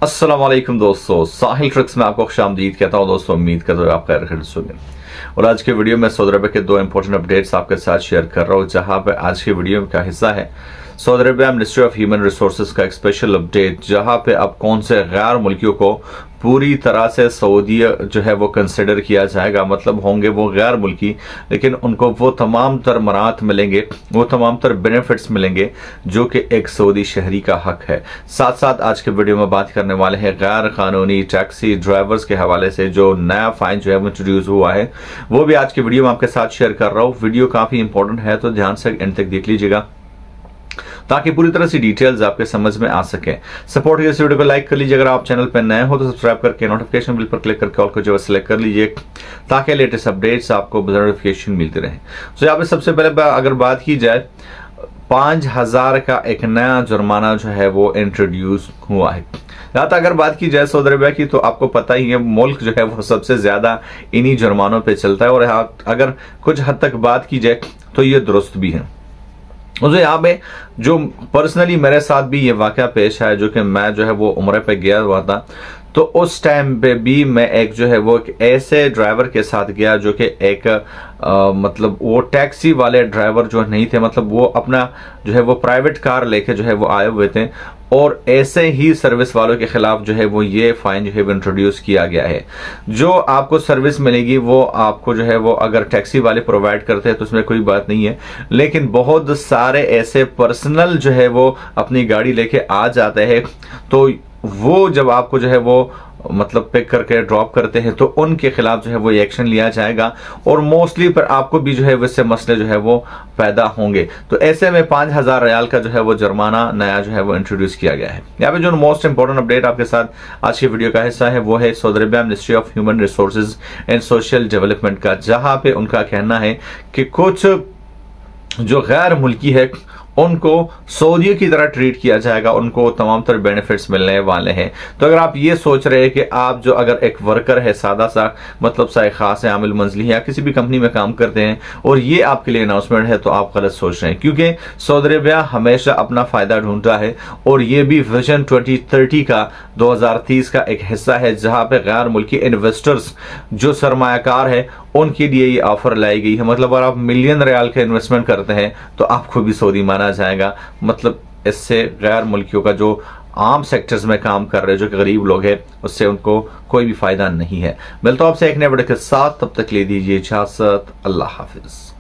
अस्सलाम वालेकुम दोस्तों, साहिल ट्रिक्स में आपको खुशामदीद कहता हूँ। दोस्तों उम्मीद करता हूँ आप खैर से होंगे। और आज के वीडियो में सऊदी अरब के दो इंपॉर्टेंट अपडेट्स आपके साथ शेयर कर रहा हूँ, जहां पे आज के वीडियो का हिस्सा है Saudi Arab ministry of human resources का एक स्पेशल अपडेट, जहां पे अब कौन से गैर मुल्कियों को पूरी तरह से सऊदी जो है वो कंसिडर किया जाएगा। मतलब होंगे वो गैर मुल्की, लेकिन उनको वो तमाम तर मराहत मिलेंगे, वो तमाम तर बेनिफिट्स मिलेंगे जो कि एक सऊदी शहरी का हक है। साथ साथ आज के वीडियो में बात करने वाले हैं गैर कानूनी टैक्सी ड्राइवर्स के हवाले से जो नया फाइन जो है वो इंट्रोड्यूस हुआ है, वो भी आज के वीडियो में आपके साथ शेयर कर रहा हूँ। वीडियो काफी इंपॉर्टेंट है, तो ध्यान से एंड तक देख लीजिएगा ताकि पूरी तरह से डिटेल्स आपके समझ में आ सके। सपोर्ट के इस वीडियो को लाइक कर लीजिए, अगर आप चैनल पर नए हो तो सब्सक्राइब करके नोटिफिकेशन बिल पर क्लिक करके ऑल को जो है सिलेक्ट कर लीजिए ताकि लेटेस्ट अपडेट्स आपको नोटिफिकेशन मिलते रहे। तो यहाँ पे सबसे पहले अगर बात की जाए 5000 का एक नया जुर्माना जो है वो इंट्रोड्यूस हुआ है। यहाँ तक अगर बात की जाए सऊदी अरब की, तो आपको पता ही है मुल्क जो है वो सबसे ज्यादा इन्हीं जुर्मानों पे चलता है। और यहाँ अगर कुछ हद तक बात की जाए तो ये दुरुस्त भी है। मुझे यहाँ पे जो पर्सनली मेरे साथ भी ये वाकया पेश आया, जो कि मैं जो है वो उम्र पे गया हुआ था, तो उस टाइम पे भी मैं एक जो है वो एक ऐसे ड्राइवर के साथ गया जो कि एक मतलब वो टैक्सी वाले ड्राइवर जो नहीं थे, मतलब वो अपना जो है वो प्राइवेट कार लेके जो है वो आए हुए थे। और ऐसे ही सर्विस वालों के खिलाफ जो है वो ये फाइन जो है वो इंट्रोड्यूस किया गया है। जो आपको सर्विस मिलेगी वो आपको जो है वो अगर टैक्सी वाले प्रोवाइड करते हैं तो उसमें कोई बात नहीं है, लेकिन बहुत सारे ऐसे पर्सनल जो है वो अपनी गाड़ी लेके आ जाते हैं, तो वो जब आपको जो है वो मतलब पिक करके ड्रॉप करते हैं तो उनके खिलाफ जो है वो एक्शन लिया जाएगा और मोस्टली पर आपको भी जो है वैसे मसले जो है वो पैदा होंगे। तो ऐसे में 5000 रियाल का जो है वो जुर्माना नया जो है वो इंट्रोड्यूस किया गया है। यहाँ पे जो मोस्ट इंपॉर्टेंट अपडेट आपके साथ आज की वीडियो का हिस्सा है वो है Saudi Arab ministry of human resources and social development का, जहां पे उनका कहना है कि कुछ जो गैर मुल्की है उनको सऊदियों की तरह ट्रीट किया जाएगा, उनको तमाम तरह बेनिफिट्स मिलने वाले हैं। तो अगर आप ये सोच रहे हैं कि आप जो अगर एक वर्कर है सादा सा मतलब सा खास है आमिल मंजली या किसी भी कंपनी में काम करते हैं और ये आपके लिए अनाउंसमेंट है, तो आप गलत सोच रहे हैं, क्योंकि सऊदी अरब हमेशा अपना फायदा ढूंढता है और ये भी विजन 2030 का 2030 का एक हिस्सा है, जहां पे गैर मुल्की इन्वेस्टर्स जो सरमायाकार है उनके लिए ये ऑफर लाई गई है। मतलब अगर आप मिलियन रियाल का इन्वेस्टमेंट करते हैं तो आपको भी सऊदी माना जाएगा। मतलब इससे गैर मुल्कियों का जो आम सेक्टर्स में काम कर रहे हैं, जो कि गरीब लोग हैं, उससे उनको कोई भी फायदा नहीं है। मिलता हूं आपसे एक नए वीडियो के साथ, तब तक ले दीजिए इजाजत। अल्लाह हाफिज।